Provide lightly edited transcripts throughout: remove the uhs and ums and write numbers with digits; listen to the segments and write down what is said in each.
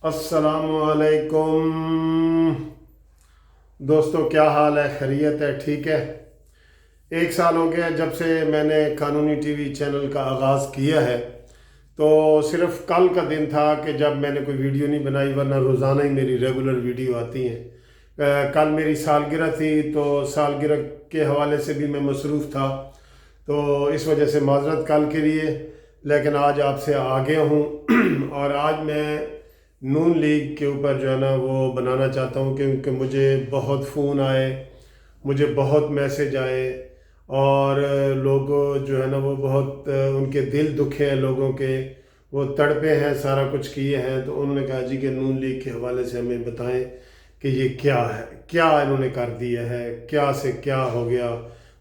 अस्सलामुअलैकुम दोस्तों, क्या हाल है? खैरियत है? ठीक है। 1 साल हो गया जब से मैंने कानूनी टीवी चैनल का आगाज़ किया है। तो सिर्फ कल का दिन था कि जब मैंने कोई वीडियो नहीं बनाई, वरना रोज़ाना ही मेरी रेगुलर वीडियो आती हैं। कल मेरी सालगिरह थी, तो सालगिरह के हवाले से भी मैं मसरूफ़ था, तो इस वजह से माजरत कल के लिए। लेकिन आज आपसे आ गया हूँ और आज मैं नून लीग के ऊपर जो है ना वो बनाना चाहता हूँ, क्योंकि मुझे बहुत फ़ोन आए, मुझे बहुत मैसेज आए और लोग जो है ना वो बहुत उनके दिल दुखे हैं, लोगों के वो तड़पे हैं, सारा कुछ किए हैं। तो उन्होंने कहा जी कि नून लीग के हवाले से हमें बताएं कि ये क्या है, क्या इन्होंने कर दिया है, क्या से क्या हो गया।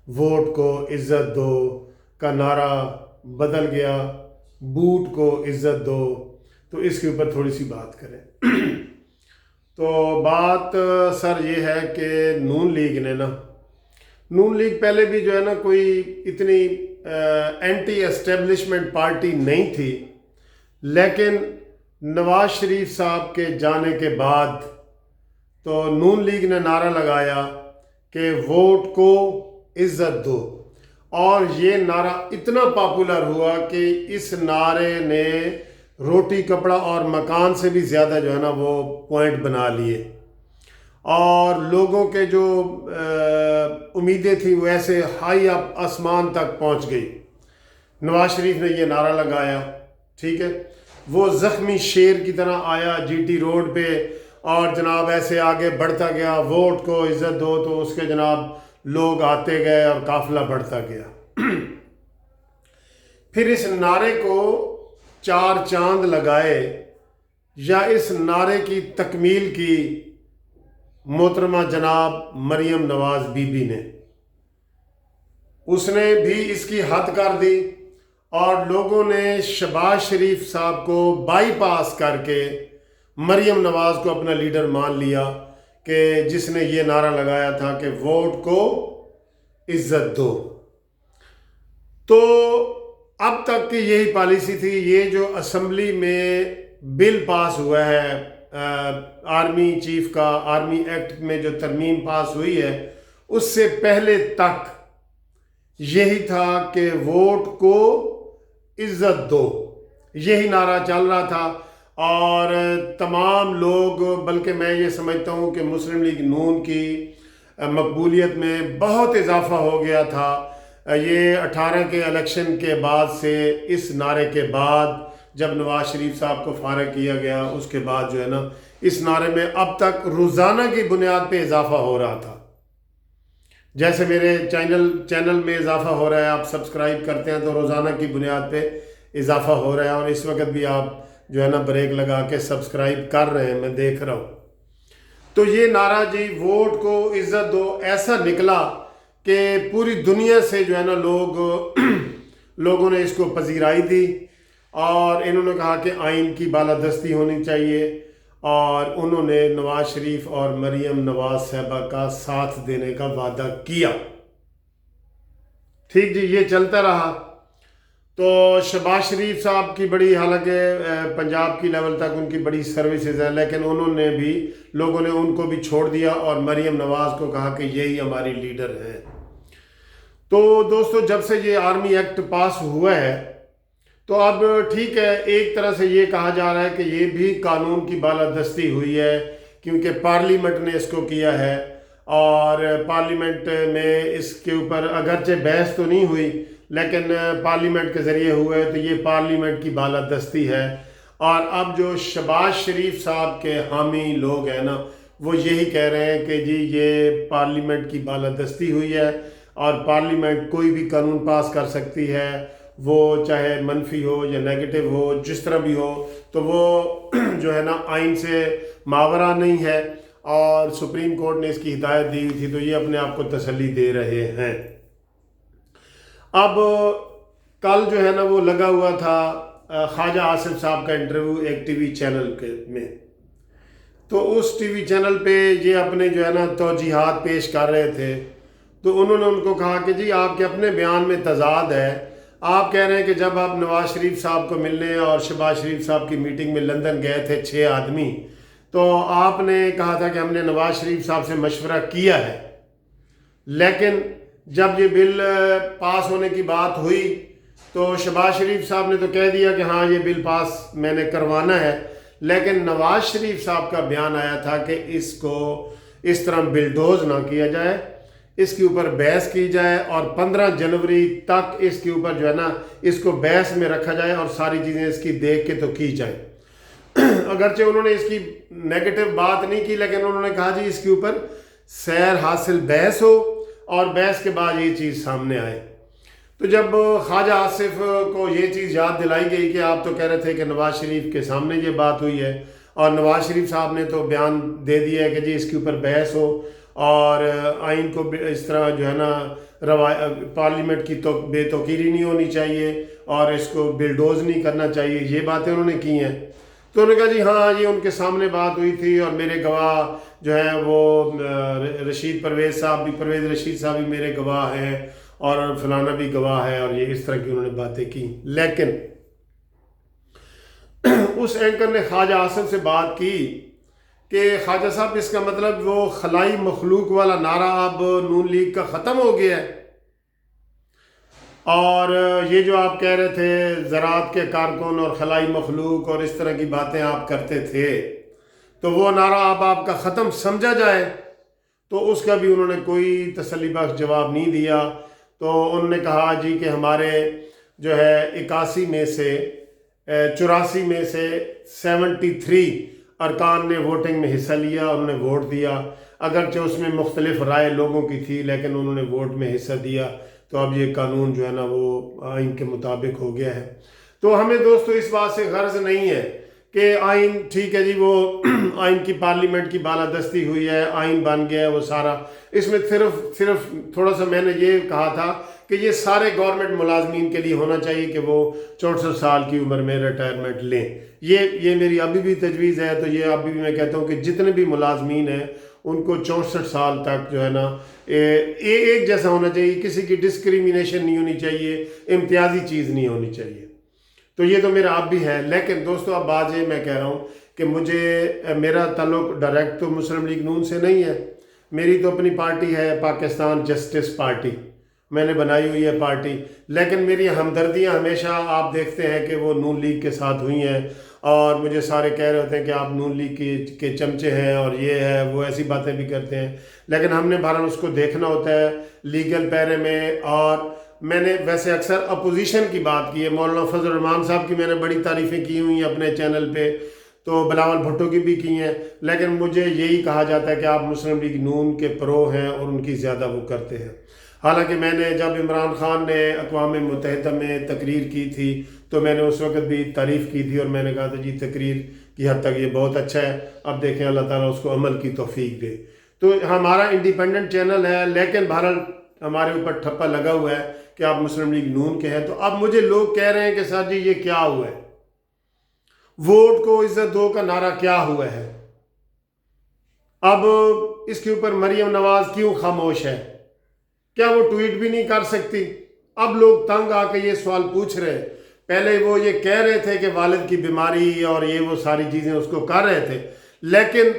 वोट को इज़्ज़त दो का नारा बदल गया, बूट को इज़्ज़त दो। तो इसके ऊपर थोड़ी सी बात करें। तो बात सर ये है कि नून लीग पहले भी जो है ना कोई इतनी एंटी एस्टेब्लिशमेंट पार्टी नहीं थी, लेकिन नवाज शरीफ साहब के जाने के बाद तो नून लीग ने नारा लगाया कि वोट को इज़्ज़त दो, और ये नारा इतना पॉपुलर हुआ कि इस नारे ने रोटी कपड़ा और मकान से भी ज़्यादा जो है ना वो पॉइंट बना लिए, और लोगों के जो उम्मीदें थी वो ऐसे हाई अप आसमान तक पहुंच गई। नवाज शरीफ ने ये नारा लगाया, ठीक है, वो ज़ख्मी शेर की तरह आया जीटी रोड पे और जनाब ऐसे आगे बढ़ता गया, वोट को इज़्ज़त दो, तो उसके जनाब लोग आते गए और काफ़िला बढ़ता गया। फिर इस नारे को 4 चांद लगाए, या इस नारे की तकमील की मोहतरमा जनाब मरियम नवाज बीबी ने। उसने भी इसकी हद कर दी और लोगों ने शहबाज शरीफ साहब को बाईपास करके मरियम नवाज को अपना लीडर मान लिया, कि जिसने ये नारा लगाया था कि वोट को इज़्ज़त दो। तो अब तक की यही पॉलिसी थी। ये जो असेंबली में बिल पास हुआ है, आर्मी चीफ का आर्मी एक्ट में जो तरमीम पास हुई है, उससे पहले तक यही था कि वोट को इज़्ज़त दो, यही नारा चल रहा था। और तमाम लोग, बल्कि मैं ये समझता हूँ कि मुस्लिम लीग नून की मकबूलियत में बहुत इजाफा हो गया था। ये 18 के इलेक्शन के बाद से, इस नारे के बाद जब नवाज शरीफ साहब को फारिग किया गया, उसके बाद जो है ना इस नारे में अब तक रोज़ाना की बुनियाद पे इजाफा हो रहा था। जैसे मेरे चैनल में इजाफा हो रहा है, आप सब्सक्राइब करते हैं तो रोज़ाना की बुनियाद पे इजाफा हो रहा है, और इस वक्त भी आप जो है ना ब्रेक लगा के सब्सक्राइब कर रहे हैं, मैं देख रहा हूँ। तो ये नारा जी वोट को इज़्ज़त दो ऐसा निकला कि पूरी दुनिया से जो है ना लोगों ने इसको पजीराई दी, और इन्होंने कहा कि आइन की बालादस्ती होनी चाहिए, और उन्होंने नवाज शरीफ और मरियम नवाज साहबा का साथ देने का वादा किया। ठीक जी, ये चलता रहा। तो शहबाज शरीफ साहब की बड़ी, हालांकि पंजाब की लेवल तक उनकी बड़ी सर्विसेज है, लेकिन उन्होंने भी, लोगों ने उनको भी छोड़ दिया और मरियम नवाज को कहा कि यही हमारी लीडर है। तो दोस्तों, जब से ये आर्मी एक्ट पास हुआ है, तो अब ठीक है, एक तरह से ये कहा जा रहा है कि ये भी कानून की बालादस्ती हुई है, क्योंकि पार्लियामेंट ने इसको किया है, और पार्लियामेंट में इसके ऊपर अगरचे बहस तो नहीं हुई, लेकिन पार्लियामेंट के ज़रिए हुए, तो ये पार्लियामेंट की बालादस्ती है। और अब जो शहबाज शरीफ साहब के हामी लोग हैं ना, वो यही कह रहे हैं कि जी ये पार्लियामेंट की बालादस्ती हुई है, और पार्लियामेंट कोई भी कानून पास कर सकती है, वो चाहे मनफी हो या नेगेटिव हो, जिस तरह भी हो, तो वो जो है ना आइन से मावरा नहीं है, और सुप्रीम कोर्ट ने इसकी हिदायत दी हुई थी, तो ये अपने आप को तसल्ली दे रहे हैं। अब कल जो है ना वो लगा हुआ था ख्वाजा आसिफ साहब का इंटरव्यू एक टीवी चैनल में, तो उस टीवी चैनल पे ये अपने जो है ना तौजीहात पेश कर रहे थे। तो उन्होंने उनको कहा कि जी आपके अपने बयान में तजाद है, آپ کہہ رہے ہیں کہ جب آپ نواز شریف صاحب کو ملنے اور شہباز شریف صاحب کی میٹنگ میں لندن گئے تھے 6 آدمی، تو آپ نے کہا تھا کہ ہم نے نواز شریف صاحب سے مشورہ کیا ہے، لیکن جب یہ بل پاس ہونے کی بات ہوئی تو شہباز شریف صاحب نے تو کہہ دیا کہ ہاں یہ بل پاس میں نے کروانا ہے، لیکن نواز شریف صاحب کا بیان آیا تھا کہ اس کو اس طرح بلڈوز نہ کیا جائے، اس کے اوپر بحث کی جائے اور 15 جنوری تک اس کے اوپر جو ہے نا اس کو بحث میں رکھا جائے اور ساری چیزیں اس کی دیکھ کے تو کی جائیں۔ اگرچہ انہوں نے اس کی نیگیٹو بات نہیں کی، لیکن انہوں نے کہا جی اس کے اوپر سیر حاصل بحث ہو اور بحث کے بعد یہ چیز سامنے آئے۔ تو جب خواجہ آصف کو یہ چیز یاد دلائی گئی کہ آپ تو کہہ رہے تھے کہ نواز شریف کے سامنے یہ بات ہوئی ہے، اور نواز شریف صاحب نے تو بیان دے دیا ہے کہ جی اس کے اوپر بحث ہو اور آئین کو اس طرح جو ہے نا پارلیمنٹ کی تو بے توقیری نہیں ہونی چاہیے اور اس کو بلڈوز نہیں کرنا چاہیے، یہ باتیں انہوں نے کی ہیں۔ تو انہوں نے کہا جی ہاں یہ ان کے سامنے بات ہوئی تھی اور میرے گواہ جو ہے وہ پرویز رشید صاحب بھی میرے گواہ ہیں اور فلانا بھی گواہ ہے، اور یہ اس طرح کی انہوں نے باتیں کی۔ لیکن اس اینکر نے خواجہ آصف سے بات کی کہ خواجہ صاحب اس کا مطلب وہ خلائی مخلوق والا نعرہ اب نون لیگ کا ختم ہو گیا ہے، اور یہ جو آپ کہہ رہے تھے زراعت کے کارکن اور خلائی مخلوق اور اس طرح کی باتیں آپ کرتے تھے، تو وہ نعرہ اب آپ کا ختم سمجھا جائے۔ تو اس کا بھی انہوں نے کوئی تسلی بخش جواب نہیں دیا۔ تو انہوں نے کہا جی کہ ہمارے جو ہے 81 میں سے 84 میں سے 73 ارکان نے ووٹنگ میں حصہ لیا، انہوں نے ووٹ دیا، اگرچہ اس میں مختلف رائے لوگوں کی تھی لیکن انہوں نے ووٹ میں حصہ دیا، تو اب یہ قانون جو ہے نا وہ آئین کے مطابق ہو گیا ہے۔ تو ہمیں دوستو اس بات سے غرض نہیں ہے کہ آئین ٹھیک ہے جی وہ آئین کی پارلیمنٹ کی بالادستی ہوئی ہے، آئین بن گیا ہے وہ سارا، اس میں صرف تھوڑا سا میں نے یہ کہا تھا کہ یہ سارے گورنمنٹ ملازمین کے لیے ہونا چاہیے کہ وہ 64 سال کی عمر میں ریٹائرمنٹ لیں، یہ میری ابھی بھی تجویز ہے۔ تو یہ ابھی بھی میں کہتا ہوں کہ جتنے بھی ملازمین ہیں ان کو 64 سال تک جو ہے نا ایک جیسا ہونا چاہیے، کسی کی ڈسکریمنیشن نہیں ہونی چاہیے، امتیازی چیز نہیں ہونی چاہیے۔ تو یہ تو میرا اب بھی ہے، لیکن دوستو اب بات یہ میں کہہ رہا ہوں کہ میرا تعلق ڈائریکٹ تو مسلم لیگ نون سے نہیں ہے، میری تو اپنی پارٹی ہے پاکستان جسٹس پارٹی، میں نے بنائی ہوئی ہے پارٹی، لیکن میری ہمدردیاں ہمیشہ آپ دیکھتے ہیں کہ وہ نون لیگ کے ساتھ ہوئی ہیں، اور مجھے سارے کہہ رہے ہوتے ہیں کہ آپ نون لیگ کے چمچے ہیں اور یہ ہے وہ، ایسی باتیں بھی کرتے ہیں، لیکن ہم نے بہرحال اس کو دیکھنا ہوتا ہے لیگل پیرے میں۔ اور میں نے ویسے اکثر اپوزیشن کی بات کی ہے، مولانا فضل الرحمان صاحب کی میں نے بڑی تعریفیں کی ہوئی ہیں اپنے چینل پہ، تو بلاول بھٹو کی بھی کی ہیں، لیکن مجھے یہی کہا جاتا ہے کہ آپ مسلم لیگ نون کے پرو ہیں اور ان کی زیادہ وہ کرتے ہیں۔ حالانکہ میں نے جب عمران خان نے اقوام متحدہ میں تقریر کی تھی تو میں نے اس وقت بھی تعریف کی تھی اور میں نے کہا تھا جی تقریر کی حد تک یہ بہت اچھا ہے، اب دیکھیں اللہ تعالیٰ اس کو عمل کی توفیق دے۔ تو ہمارا انڈیپینڈنٹ چینل ہے، لیکن بہرحال ہمارے اوپر ٹھپا لگا ہوا ہے کہ آپ مسلم لیگ نون کے ہیں۔ تو اب مجھے لوگ کہہ رہے ہیں کہ سر جی یہ کیا ہوا ہے، ووٹ کو عزت دو کا نعرہ کیا ہوا ہے، اب اس کے اوپر مریم نواز کیوں خاموش ہے، کیا وہ ٹویٹ بھی نہیں کر سکتی؟ اب لوگ تنگ آ کے یہ سوال پوچھ رہے ہیں، پہلے وہ یہ کہہ رہے تھے کہ والد کی بیماری اور یہ وہ ساری چیزیں اس کو کر رہے تھے، لیکن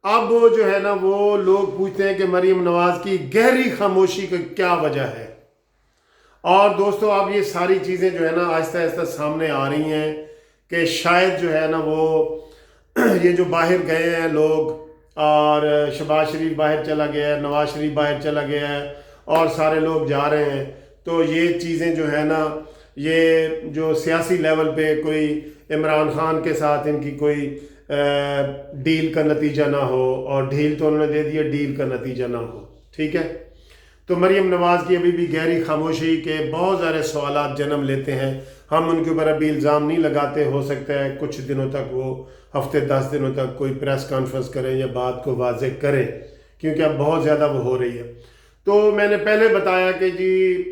اب جو ہے نا وہ لوگ پوچھتے ہیں کہ مریم نواز کی گہری خاموشی کی کیا وجہ ہے۔ اور دوستو اب یہ ساری چیزیں جو ہے نا آہستہ آہستہ سامنے آ رہی ہیں کہ شاید جو ہے نا وہ یہ جو باہر گئے ہیں لوگ، اور شہباز شریف باہر چلا گیا ہے، نواز شریف باہر چلا گیا ہے اور سارے لوگ جا رہے ہیں، تو یہ چیزیں جو ہے نا یہ جو سیاسی لیول پہ کوئی عمران خان کے ساتھ ان کی کوئی ڈیل کا نتیجہ نہ ہو، اور ڈھیل تو انہوں نے دے دیا، ڈیل کا نتیجہ نہ ہو، ٹھیک ہے۔ تو مریم نواز کی ابھی بھی گہری خاموشی کے بہت سارے سوالات جنم لیتے ہیں، ہم ان کے اوپر ابھی الزام نہیں لگاتے، ہو سکتا ہے کچھ دنوں تک وہ ہفتے 10 دنوں تک کوئی پریس کانفرنس کریں یا بات کو واضح کریں، کیونکہ اب بہت زیادہ وہ ہو رہی ہے۔ تو میں نے پہلے بتایا کہ جی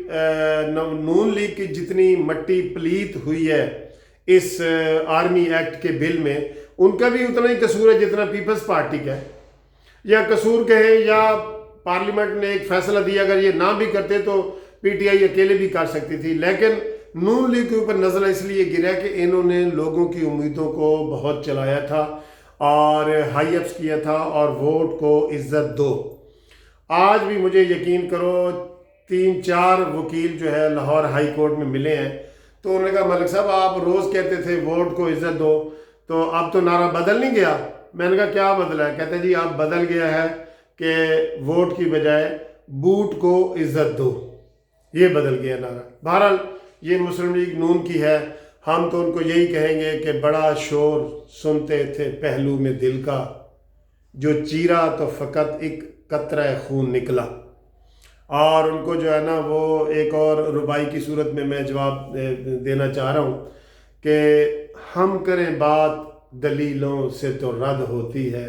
نون لیگ کی جتنی مٹی پلیت ہوئی ہے اس آرمی ایکٹ کے بل میں، ان کا بھی اتنا ہی قصور ہے جتنا پیپلز پارٹی کا ہے، یا قصور کہیں یا پارلیمنٹ نے ایک فیصلہ دیا، اگر یہ نہ بھی کرتے تو پی ٹی آئی اکیلے بھی کر سکتی تھی، لیکن नून लीग के ऊपर नज़ला इसलिए गिरा कि इन्होंने लोगों की उम्मीदों को बहुत चलाया था और हाई अप्स किया था और वोट को इज़्ज़त दो। आज भी मुझे यकीन करो 3-4 वकील जो है लाहौर हाई कोर्ट में मिले हैं, तो उन्होंने कहा मलिक साहब आप रोज़ कहते थे वोट को इज़्ज़त दो, तो अब तो नारा बदल नहीं गया। मैंने कहा क्या बदला है? कहते जी अब बदल गया है कि वोट की बजाय बूट को इज़्ज़त दो, ये बदल गया नारा। बहरहाल ये मुस्लिम लीग नून की है, हम तो उनको यही कहेंगे कि बड़ा शोर सुनते थे पहलू में दिल का, जो चीरा तो फ़कत एक कतरा खून निकला। और उनको जो है ना वो एक और रुबाई की सूरत में मैं जवाब देना चाह रहा हूँ कि हम करें बात दलीलों से तो रद्द होती है,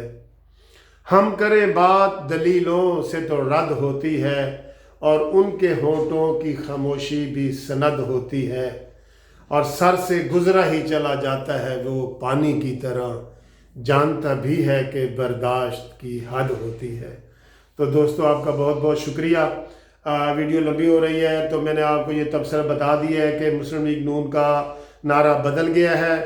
हम करें बात दलीलों से तो रद्द होती है, और उनके होठों की खामोशी भी सनद होती है, और सर से गुजरा ही चला जाता है वो पानी की तरह, जानता भी है कि बर्दाश्त की हद होती है। तो दोस्तों आपका बहुत बहुत शुक्रिया। वीडियो लंबी हो रही है तो मैंने आपको ये तबसरा बता दिया है कि मुस्लिम लीग नून का नारा बदल गया है।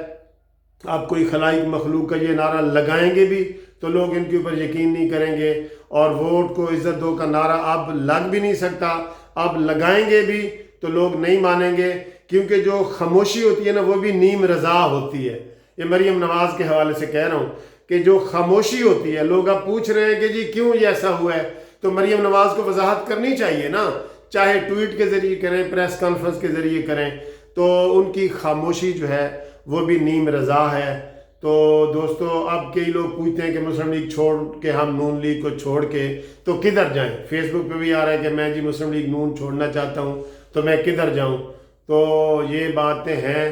आप कोई खलाइक मखलूक का ये नारा लगाएंगे भी तो लोग इनके ऊपर यकीन नहीं करेंगे, और वोट को इज़्ज़त दो का नारा अब लग भी नहीं सकता। अब लगाएंगे भी तो लोग नहीं मानेंगे, क्योंकि जो खामोशी होती है ना वो भी नीम रज़ा होती है। ये मरियम नवाज़ के हवाले से कह रहा हूँ कि जो खामोशी होती है, लोग अब पूछ रहे हैं कि जी क्यों ये ऐसा हुआ है, तो मरियम नवाज़ को वजाहत करनी चाहिए ना, चाहे ट्वीट के ज़रिए करें, प्रेस कॉन्फ्रेंस के ज़रिए करें, तो उनकी खामोशी जो है वो भी नीम रज़ा है। तो दोस्तों अब कई लोग पूछते हैं कि मुस्लिम लीग छोड़ के हम नून लीग को छोड़ के तो किधर जाएं। फेसबुक पे भी आ रहा है कि मैं जी मुस्लिम लीग नून छोड़ना चाहता हूं तो मैं किधर जाऊं। तो ये बातें हैं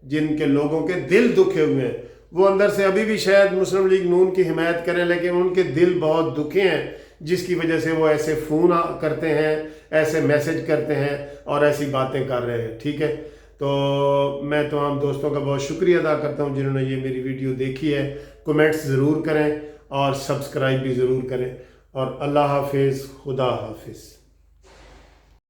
जिनके लोगों के दिल दुखे हुए हैं, वो अंदर से अभी भी शायद मुस्लिम लीग नून की हिमायत करें, लेकिन उनके दिल बहुत दुखे हैं, जिसकी वजह से वो ऐसे फ़ोन करते हैं, ऐसे मैसेज करते हैं और ऐसी बातें कर रहे हैं। ठीक है, तो मैं तमाम दोस्तों का बहुत शुक्रिया अदा करता हूं जिन्होंने ये मेरी वीडियो देखी है। कमेंट्स ज़रूर करें और सब्सक्राइब भी ज़रूर करें, और अल्लाह हाफिज़, खुदा हाफिज़।